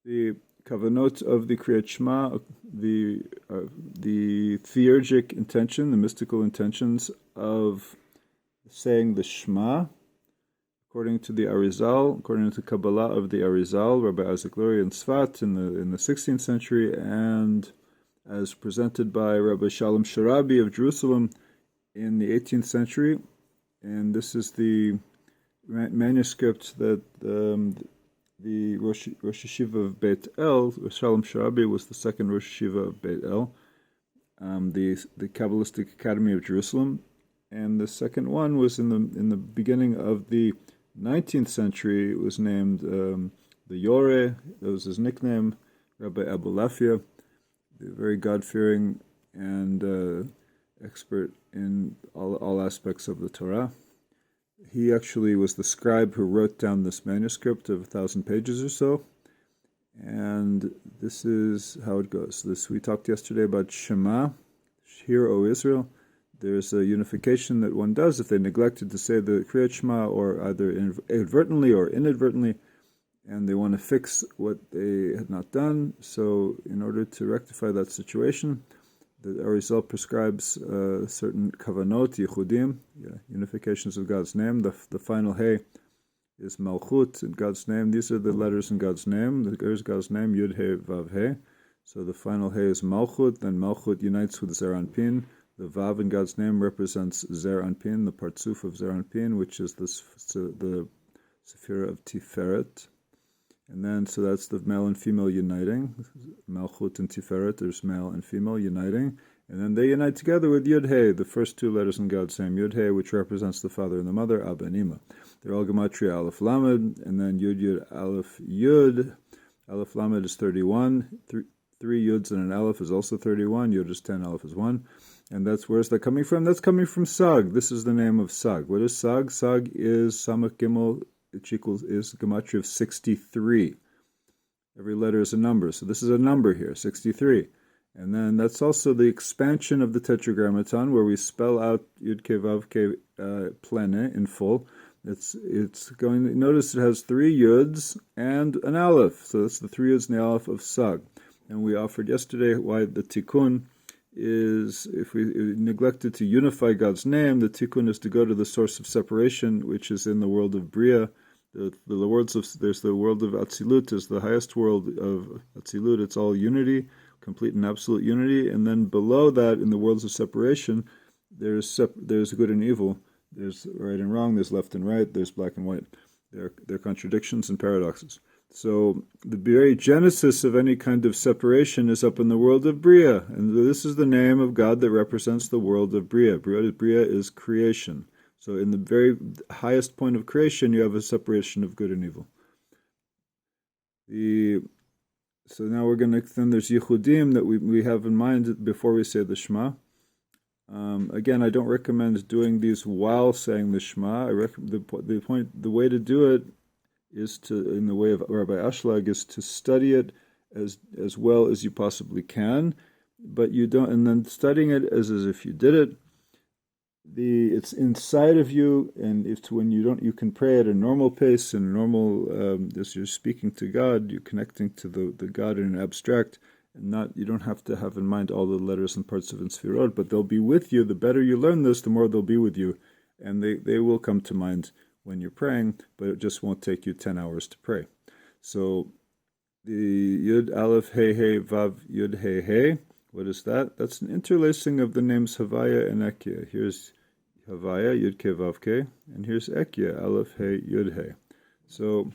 The Kavvanot of the Kriyat Shema, the theurgic intention, the mystical intentions of saying the Shema, according to the Arizal, according to Kabbalah of the Arizal, Rabbi Isaac Lurie in Tzfat in the 16th century, and as presented by Rabbi Shalom Sharabi of Jerusalem in the 18th century. And this is the manuscript that the Rosh Yeshiva of Beit El, Shalom Sharabi was the second Rosh Yeshiva of Beit El, the Kabbalistic Academy of Jerusalem, and the second one was in the beginning of the 19th century. It was named the Yore. That was his nickname, Rabbi Abulafia, the very God-fearing and expert in all aspects of the Torah. He actually was the scribe who wrote down this manuscript of 1,000 pages or so. And this is how it goes. We talked yesterday about Shema. Hear, O Israel. There's a unification that one does if they neglected to say the Kriyat Shema, or either inadvertently or inadvertently, and they want to fix what they had not done. So in order to rectify that situation, the Arizal prescribes certain Kavvanot, Yichudim, unifications of God's name. The final Hey is Malchut in God's name. These are the letters in God's name. There's God's name, Yud He Vav He. So the final Hey is Malchut. Then Malchut unites with Zer Anpin. The Vav in God's name represents Zer Anpin, the Partsuf of Zer Anpin, which is the Sephira of Tiferet. And then, so that's the male and female uniting. Malchut and Tiferet, there's male and female uniting. And then they unite together with Yud He, the first two letters in God's name. Yud He, which represents the father and the mother, Abba and Ima. They're all Gematria Aleph Lamed, and then Yud Yud Aleph Yud. Aleph Lamed is 31. Three Yuds and an Aleph is also 31. Yud is 10, Aleph is 1. And where's that coming from? That's coming from Sag. This is the name of Sag. What is Sag? Sag is Samach Gimel, which is Gematria of 63. Every letter is a number. So this is a number here, 63. And then that's also the expansion of the Tetragrammaton, where we spell out Yud Ke Vav Ke Plene in full. It's going. Notice it has three Yuds and an Aleph. So that's the three Yuds and the Aleph of Sag. And we offered yesterday why the Tikkun is, if we neglected to unify God's name, the Tikkun is to go to the source of separation, which is in the world of Bria. There's the world of Atzilut, is the highest world of Atzilut. It's all unity, complete and absolute unity. And then below that, in the worlds of separation, there's good and evil. There's right and wrong. There's left and right. There's black and white. There are contradictions and paradoxes. So the very genesis of any kind of separation is up in the world of Bria. And this is the name of God that represents the world of Bria. Bria is creation. So in the very highest point of creation, you have a separation of good and evil. So now then there's Yichudim that we have in mind before we say the Shema. Again, I don't recommend doing these while saying the Shema. The way to do it is to, in the way of Rabbi Ashlag, is to study it as well as you possibly can, but you don't, and then studying it as if you did it. It's inside of you, and when you don't, you can pray at a normal pace and as you're speaking to God, you're connecting to the God in an abstract, and you don't have to have in mind all the letters and parts of Sfirot, but they'll be with you. The better you learn this, the more they'll be with you, and they will come to mind when you're praying, but it just won't take you 10 hours to pray. So the Yud Aleph He He Vav Yud He He, what is that? That's an interlacing of the names Havaya and Ekya. Here's Havaya, Yud Ke Vav Ke, and here's Ekya, Aleph He Yud He. So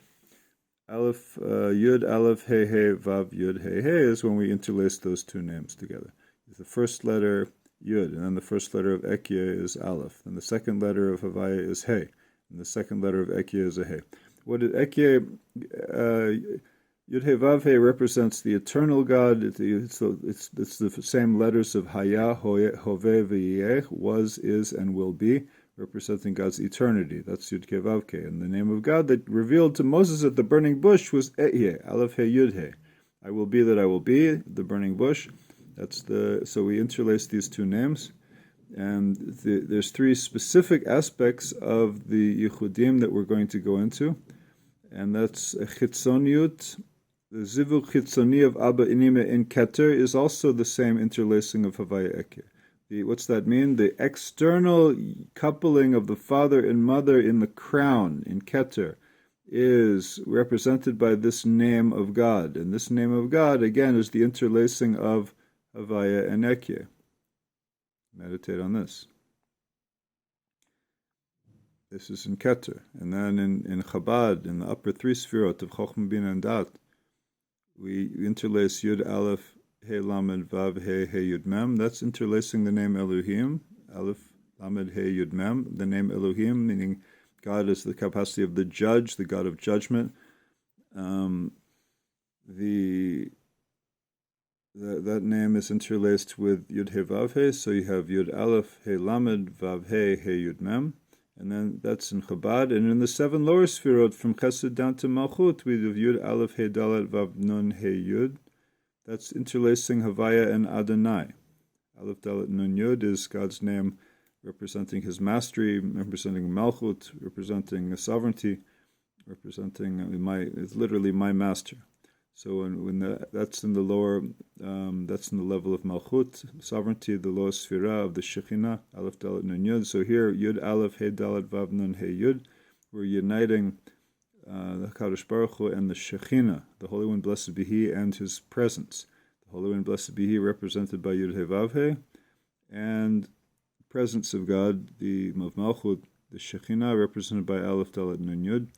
Yud Aleph He He Vav Yud He He is when we interlace those two names together. The first letter Yud, and then the first letter of Ekya is Aleph, and the second letter of Havaya is He. And the second letter of Ekya is a He. What is Ekya? Yud He Vav He represents the eternal God. It's the same letters of Haya, Hove, V'yeh, was, is, and will be, representing God's eternity. That's Yud Ke Vav Ke. And the name of God that revealed to Moses at the burning bush was Ehyeh, Aleph He Yud He. I will be that I will be, the burning bush. So we interlace these two names. And there's three specific aspects of the Yichudim that we're going to go into, and that's Chitzoniut, the zivug chitzoni of Abba Inime in Keter is also the same interlacing of Havaya Eke. What's that mean? The external coupling of the father and mother in the crown, in Keter, is represented by this name of God. And this name of God, again, is the interlacing of Havaya and Eke. Meditate on this. This is in Keter. And then in Chabad, in the upper three sefirot of Chochmah, Bina, and Dat, we interlace Yud Aleph He Lamed Vav He He Yud Mem. That's interlacing the name Elohim. Aleph Lamed He Yud Mem. The name Elohim, meaning God is the capacity of the judge, the God of judgment. That name is interlaced with Yud He Vav He. So you have Yud Aleph He Lamed Vav He He Yud Mem. And then that's in Chabad. And in the seven lower sefirot, from Chesed down to Malchut, we have Yud Aleph He Dalet Vav Nun He Yud. That's interlacing Havaya and Adonai. Aleph Dalet Nun Yud is God's name representing His mastery, representing Malchut, representing sovereignty, representing it's literally my master. So that's in the lower, that's in the level of Malchut, sovereignty, the lowest sfira of the Shekhinah, Aleph Dalet Nun Yud. So here, Yud Aleph He Dalet Vav Nun He Yud, we're uniting the Kadosh Baruch Hu and the Shekhinah, the Holy One, blessed be He, and His presence. The Holy One, blessed be He, represented by Yud He Vav He, and the presence of God, the of Malchut, the Shekhinah, represented by Aleph Dalet Nun Yud.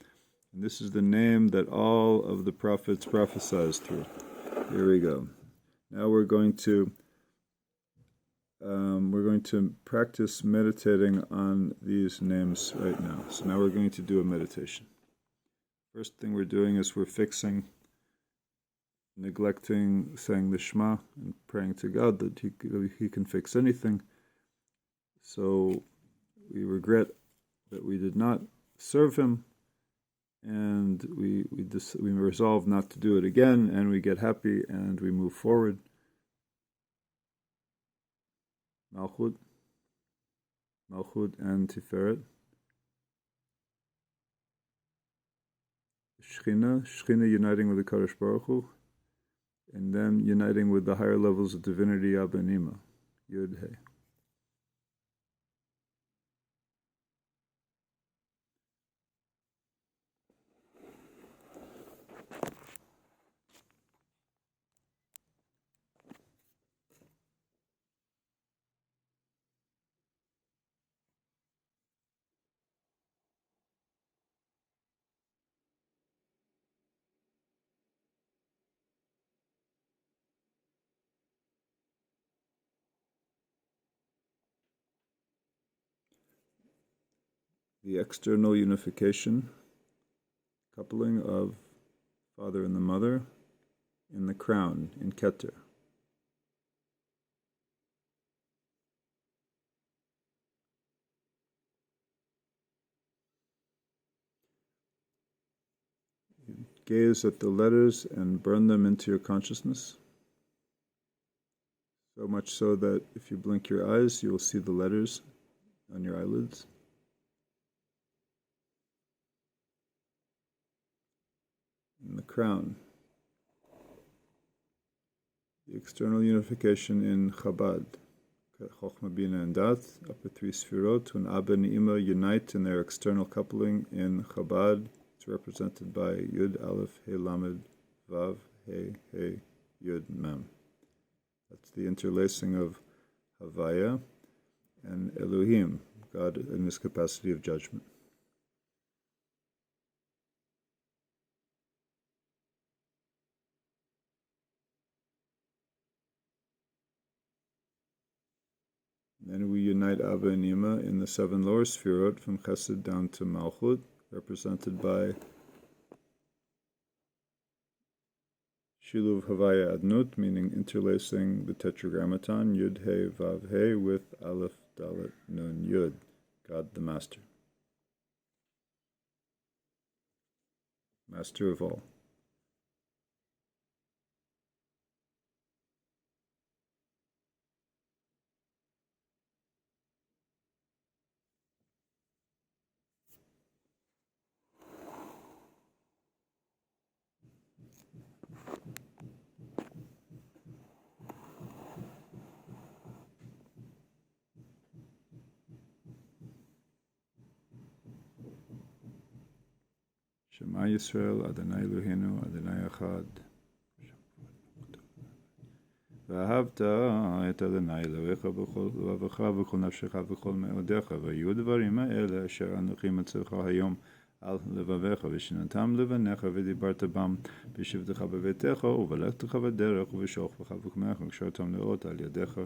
And this is the name that all of the prophets prophesied through. Here we go. Now we're going to practice meditating on these names right now. So now we're going to do a meditation. First thing we're doing is we're neglecting saying the Shema and praying to God that He can fix anything. So we regret that we did not serve Him, and we resolve not to do it again, and we get happy and we move forward. Malchut and Tiferet. Shechina uniting with the Kadosh Baruch Hu, and then uniting with the higher levels of divinity, Abba and Ima, Yud He. The external unification, coupling of Father and the Mother in the crown, in Keter. Gaze at the letters and burn them into your consciousness, so much so that if you blink your eyes, you will see the letters on your eyelids. In the crown, the external unification in Chabad, Chochmah, Bina, and Dat, upper three sefirot, when Abba and Ima unite in their external coupling in Chabad. It's represented by Yud Aleph He Lamed Vav He He Yud Mem. That's the interlacing of Havaya and Elohim, God in His capacity of judgment. Then we unite Abba and Ima in the seven lower sefirot, from Chesed down to Malchut, represented by Shiluv Havaya Adnut, meaning interlacing the Tetragrammaton, Yud He Vav He, with Aleph Dalet Nun Yud, God the Master. Master of all. Shema Yisrael, Adonai Eloheinu, Adonai Echad. ואהבת את אדוני אלוהיך בכל לבבך ובכל נפשך ובכל מאודיך, והיו דברים האלה אשר אנוכי מצווך היום על לבביך, ושננתם לבניך ודיברת בם בשבתך בביתך ובלכתך בדרך ובשוכבך וקמך וקשרתם לאות על ידיך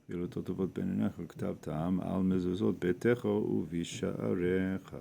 פעילותו טובות בין עיניך, וכתבתם על מזוזות ביתך ובשעריך.